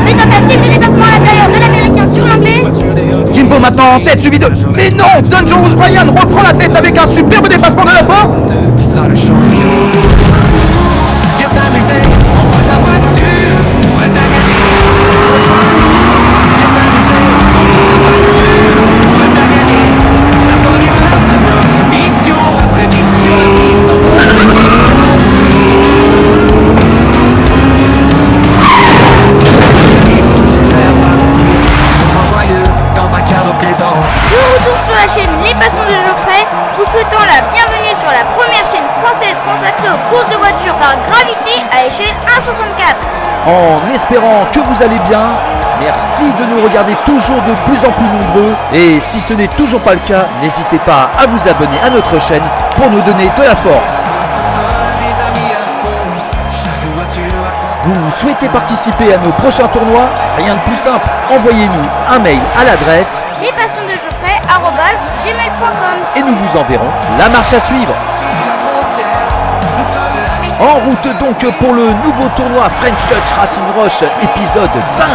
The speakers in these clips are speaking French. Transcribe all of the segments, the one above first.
Mais tentative de dépassement à l'intérieur de l'américain sur l'anglais. Jimbo maintenant en tête, suivi de... Mais non, Dangerous Brian reprend la tête avec un superbe dépassement de la fin. Qui sera le champion? Viens t'amuser, envoie ta voiture, prête à gagner. Viens t'amuser, envoie ta voiture, prête à gagner. La bonne humeur c'est notre mission. À très vite sur la piste en compétition. Et tous faire partie d'un moment joyeux dans un cadre plaisant. De retour sur la chaîne Les Passions de Geoffrey, vous souhaitons la bienvenue sur la première chaîne française consacrée aux courses de voitures par gravité à échelle 1,64. En espérant que vous allez bien, merci de nous regarder toujours de plus en plus nombreux. Et si ce n'est toujours pas le cas, n'hésitez pas à vous abonner à notre chaîne pour nous donner de la force. Vous souhaitez participer à nos prochains tournois? Rien de plus simple, envoyez-nous un mail à l'adresse lespassionsdegeoffrey@gmail.com. et nous vous enverrons la marche à suivre. En route donc pour le nouveau tournoi French Touch Racing Roche épisode 5.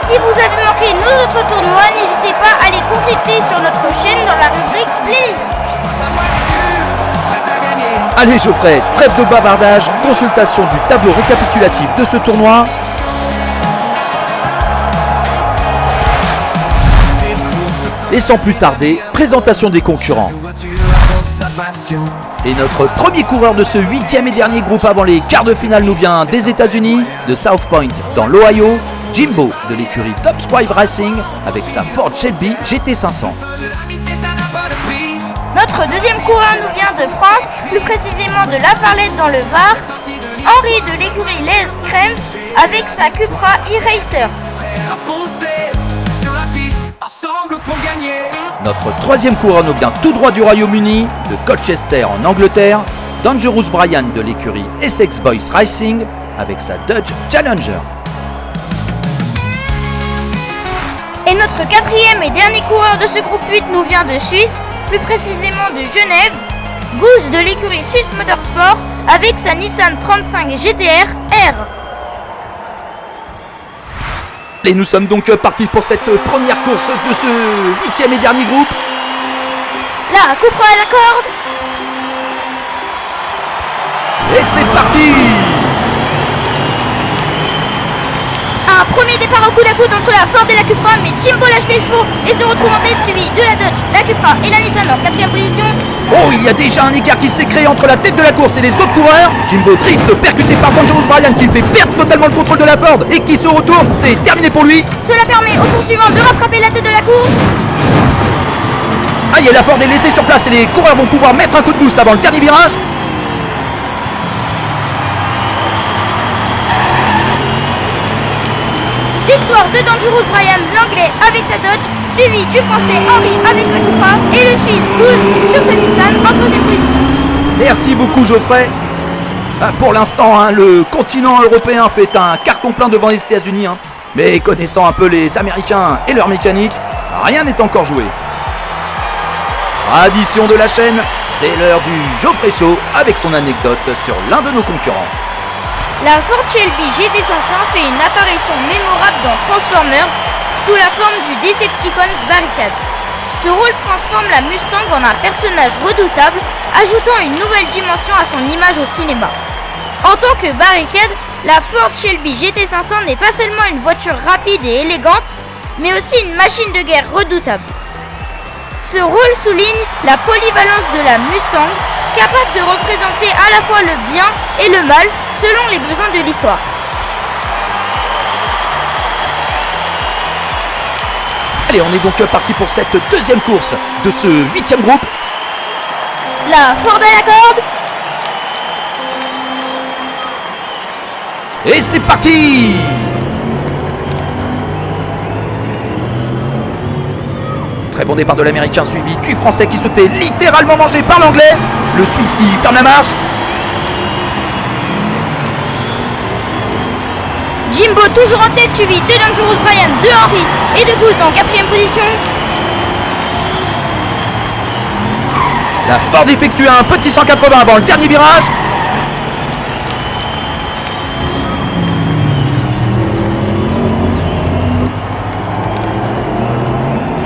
Si vous avez manqué nos autres tournois, n'hésitez pas à les consulter sur notre chaîne dans la rubrique Playlist. Allez Geoffrey, trêve de bavardage, consultation du tableau récapitulatif de ce tournoi. Et sans plus tarder, présentation des concurrents. Et notre premier coureur de ce 8e et dernier groupe avant les quarts de finale nous vient des États-Unis, de South Point dans l'Ohio, Jimbo de l'écurie Top Squad Racing avec sa Ford Shelby GT500. Notre deuxième coureur nous vient de France, plus précisément de La Farlette dans le Var, Henri de l'écurie Les Crèmes avec sa Cupra e-Racer. Notre troisième coureur nous vient tout droit du Royaume-Uni, de Colchester en Angleterre, Dangerous Brian de l'écurie Essex Boys Racing avec sa Dodge Challenger. Et notre quatrième et dernier coureur de ce groupe 8 nous vient de Suisse, plus précisément de Genève, Goose de l'écurie Swiss Motorsport avec sa Nissan 35 GTR R. Et nous sommes donc partis pour cette première course de ce 8e et dernier groupe. La Cupra à la corde. Et c'est parti! Un premier départ au coude à coude entre la Ford et la Cupra, mais Jimbo lâche les chevaux et se retrouve en tête, suivi de la Dodge, la Cupra et la Nissan en 4e position. Oh, il y a déjà un écart qui s'est créé entre la tête de la course et les autres coureurs. Jimbo drift, percuté par Dangerous Brian qui fait perdre totalement le contrôle de la Ford et qui se retourne. C'est terminé pour lui. Cela permet au poursuivant de rattraper la tête de la course. Aïe, et la Ford est laissée sur place et les coureurs vont pouvoir mettre un coup de boost avant le dernier virage. Victoire de Dangerous Brian, l'anglais avec sa Dodge, suivi du français Henri avec sa Cupra et le suisse Goose sur sa Nissan en 3e position. Merci beaucoup Geoffrey. Pour l'instant, le continent européen fait un carton plein devant les États-Unis. Mais connaissant un peu les Américains et leur mécanique, rien n'est encore joué. Tradition de la chaîne, c'est l'heure du Geoffrey Show avec son anecdote sur l'un de nos concurrents. La Ford Shelby GT500 fait une apparition mémorable dans Transformers sous la forme du Decepticons Barricade. Ce rôle transforme la Mustang en un personnage redoutable, ajoutant une nouvelle dimension à son image au cinéma. En tant que Barricade, la Ford Shelby GT500 n'est pas seulement une voiture rapide et élégante, mais aussi une machine de guerre redoutable. Ce rôle souligne la polyvalence de la Mustang, capable de représenter à la fois le bien et le mal selon les besoins de l'histoire. Allez, on est donc parti pour cette deuxième course de ce 8e groupe. La Ford à la corde. Et c'est parti! Très bon départ de l'américain suivi du français qui se fait littéralement manger par l'anglais. Le suisse qui ferme la marche. Jimbo toujours en tête, suivi de Dangerous Brian, de Henri et de Goose en 4e position. La Ford effectue un petit 180 avant le dernier virage.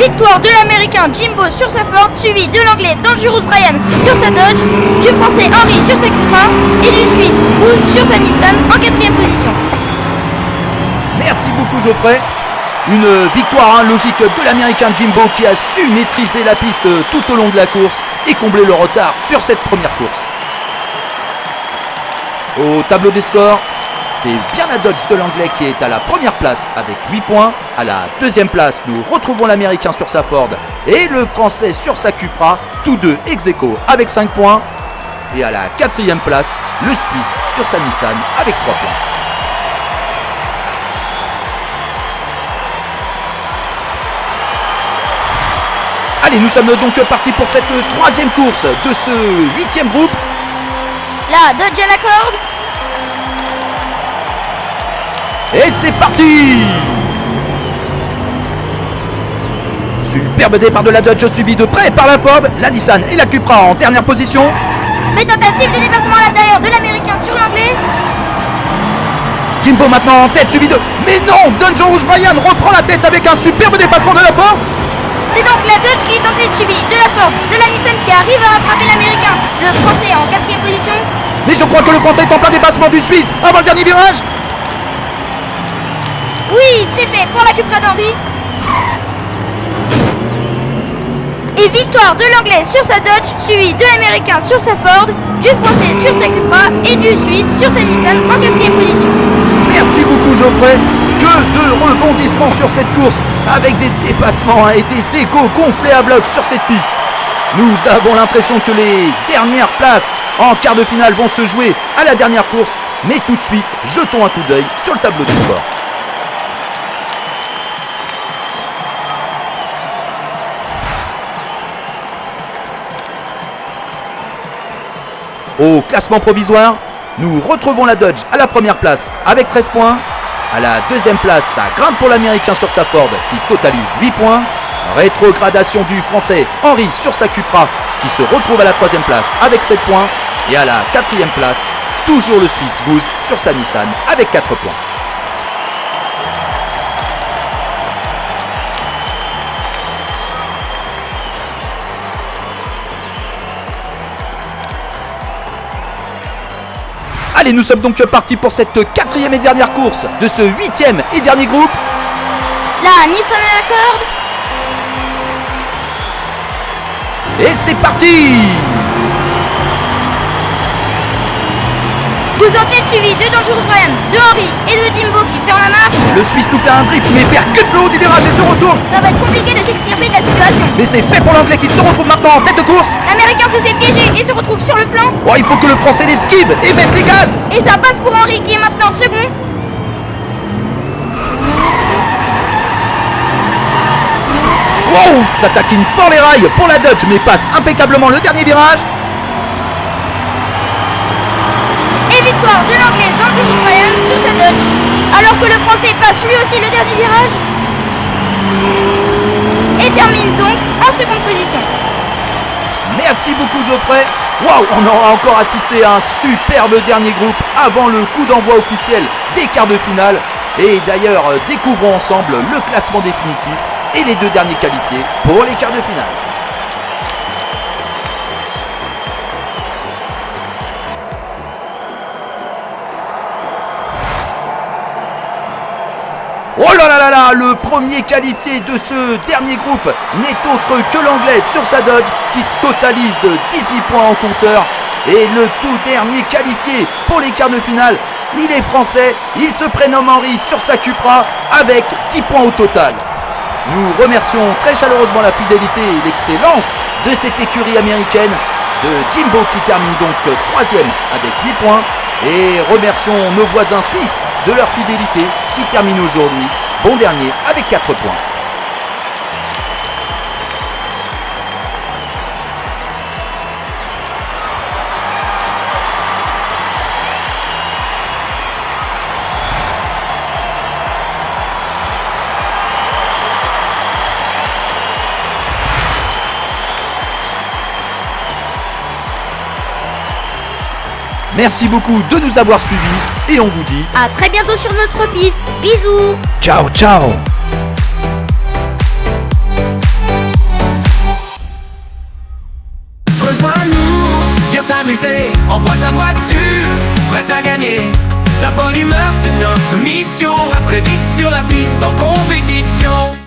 Victoire de l'américain Jimbo sur sa Ford, suivi de l'anglais Dangerous Brian sur sa Dodge, du français Henry sur sa Cupra et du suisse Goose sur sa Nissan en 4e position. Merci beaucoup Geoffrey. Une victoire logique de l'américain Jimbo qui a su maîtriser la piste tout au long de la course et combler le retard sur cette première course. Au tableau des scores, c'est bien la Dodge de l'anglais qui est à la première place avec 8 points. À la deuxième place, nous retrouvons l'américain sur sa Ford et le français sur sa Cupra, tous deux ex-aequo avec 5 points. Et à la quatrième place, le suisse sur sa Nissan avec 3 points. Allez, nous sommes donc partis pour cette troisième course de ce 8e groupe. La Dodge à la corde. Et c'est parti! Superbe départ de la Dodge suivi de près par la Ford, la Nissan et la Cupra en dernière position. Mais tentative de dépassement à l'intérieur de l'américain sur l'anglais. Jimbo maintenant en tête suivi de... Mais non! Dangerous Brian reprend la tête avec un superbe dépassement de la Ford. C'est donc la Dodge qui est en tête suivie de la Ford, de la Nissan qui arrive à rattraper l'américain. Le français en 4e position. Mais je crois que le français est en plein dépassement du Suisse avant le dernier virage. Oui, c'est fait pour la Cupra d'Henry. Et victoire de l'anglais sur sa Dodge, suivi de l'américain sur sa Ford, du français sur sa Cupra et du suisse sur sa Nissan en 4e position. Merci beaucoup Geoffrey. Que de rebondissements sur cette course avec des dépassements et des égos gonflés à bloc sur cette piste. Nous avons l'impression que les dernières places en quart de finale vont se jouer à la dernière course. Mais tout de suite, jetons un coup d'œil sur le tableau des scores. Au classement provisoire, nous retrouvons la Dodge à la première place avec 13 points. À la deuxième place, ça grimpe pour l'américain sur sa Ford qui totalise 8 points. Rétrogradation du français Henry sur sa Cupra qui se retrouve à la troisième place avec 7 points. Et à la quatrième place, toujours le Suisse Goose sur sa Nissan avec 4 points. Allez, nous sommes donc partis pour cette quatrième et dernière course de ce 8e et dernier groupe. La Nissan à la corde. Et c'est parti! Goose en tête suivi de Dangerous Brian, de Henry et de Jimbo qui ferme la marche. Le Suisse nous fait un drift mais percute le haut du virage et se retourne. Ça va être compliqué de s'extirper de la situation. Mais c'est fait pour l'anglais qui se retrouve maintenant en tête de course. L'américain se fait piéger et se retrouve sur le flanc. Oh, il faut que le français l'esquive et mette les gaz. Et ça passe pour Henry qui est maintenant second. Wow, ça taquine fort les rails pour la Dodge mais passe impeccablement le dernier virage. Et victoire de l'anglais Dangerous Brian sur sa Dodge. Alors que le français passe lui aussi le dernier virage. Et termine donc en seconde position. Merci beaucoup Geoffrey. Waouh, on aura encore assisté à un superbe dernier groupe avant le coup d'envoi officiel des quarts de finale. Et d'ailleurs, découvrons ensemble le classement définitif et les deux derniers qualifiés pour les quarts de finale. Oh là là là là, le premier qualifié de ce dernier groupe n'est autre que l'anglais sur sa Dodge qui totalise 18 points en compteur. Et le tout dernier qualifié pour les quarts de finale, il est français, il se prénomme Henry sur sa Cupra avec 10 points au total. Nous remercions très chaleureusement la fidélité et l'excellence de cette écurie américaine, de Jimbo qui termine donc 3e avec 8 points. Et remercions nos voisins suisses de leur fidélité qui terminent aujourd'hui bon dernier avec 4 points. Merci beaucoup de nous avoir suivis et on vous dit À très bientôt sur notre piste. Bisous. ciao ciao. rejoins-nous, viens t'amuser, envoie ta voiture, prête à gagner. La bonne humeur c'est notre mission, à très vite sur la piste en compétition.